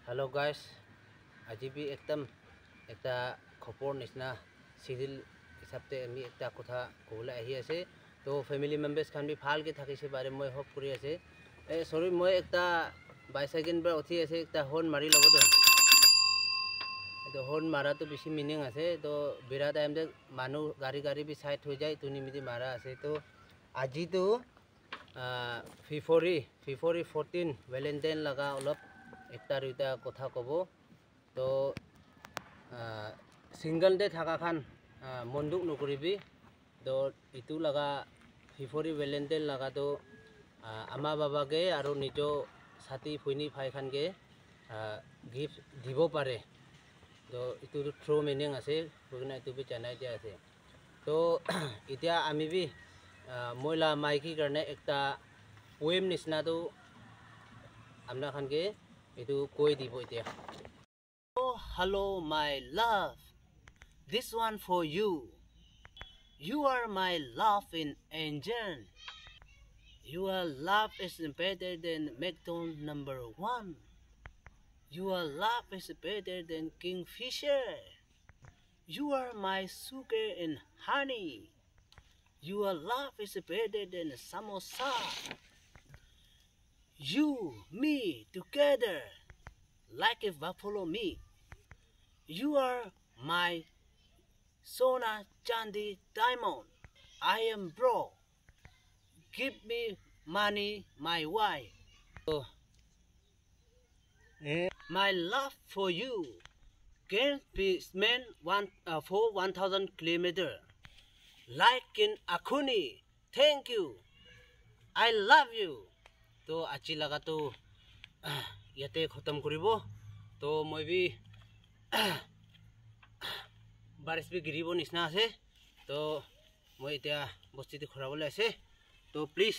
Hello guys, আজি भी एकदम একটা খবৰ নিচিনা সিরিয়াল হিসাবতে আমি একটা কথা কবলৈ আহি আছে তো ফ্যামিলি মেম্বার্স খান भी ভালকে থাকিছে বাৰে মই হোপ কৰি আছে সৰি মই একটা বাইসাইকেল পৰা উঠি আছে একটা হৰ্ন মাৰি লব তো এটো হৰ্ন মাৰাটো বেছি মিনিং আছে তো বিৰা টাইম দে মানুহ গাড়ী भी সাইড হৈ যায় তুনি মিদি মাৰা আছে তো আজি তো ফেব্ৰুৱাৰী 14 ভ্যালেন্টাইন লগা অলপ একটা দুইটা কথা কব তো সিঙ্গল ডে থাকা খান মন্দুক নকৰিবি তো ইটো লগা ফেব্ৰুৱাৰী ভ্যালেন্টাইন লগা তো আমা বাবাকে আৰু নিজ সাথী ফইনি ভাই খানকে গিফট দিব পাৰে তো ইটো থ্ৰু মিনিং আছে বগনা ইটো বি জানাই দিয়া আছে তো এতিয়া আমি বি মহিলা মাইকি কাৰণে একটা পোয়েম নিচিনা তো আমরা খানকে এটো কই দিব এতিয়া Oh hello my love, this one for you. You are my laughing angel. Your love is better than McDonald's #1. Your love is better than Kingfisher. You are my sugar and honey. Your love is better than samosa. You, me, together, like a buffalo meat. You are my Sona Chandi diamond. I am broke. Give me money, my wife. My love for you can be spent for 1,000 kilometers. Like in Akuni. Thank you. I love you. तो আজি लगा तो ইয়াতে খতম কৰিব তো মই B বাৰিশ B গিৰিব নিচিনা আছে তো মই এতিয়া বস্তিটো খৰাবলৈ আছে তো প্লিজ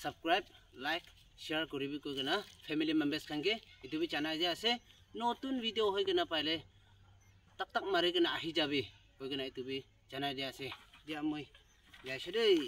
সাবস্ক্ৰাইব লাইক শেয়াৰ কৰিবি কৈ গনা ফ্যামিলি মেম্বার্স খানকে ইটো বি জানাই যে আছে নতুন ভিডিও হৈ গনা পাইলে টাক মাৰি গনা আহি যাবি কৈ গনা ইটো বি জানাই দিয়া আছে দিয়া মই যাইছে দেই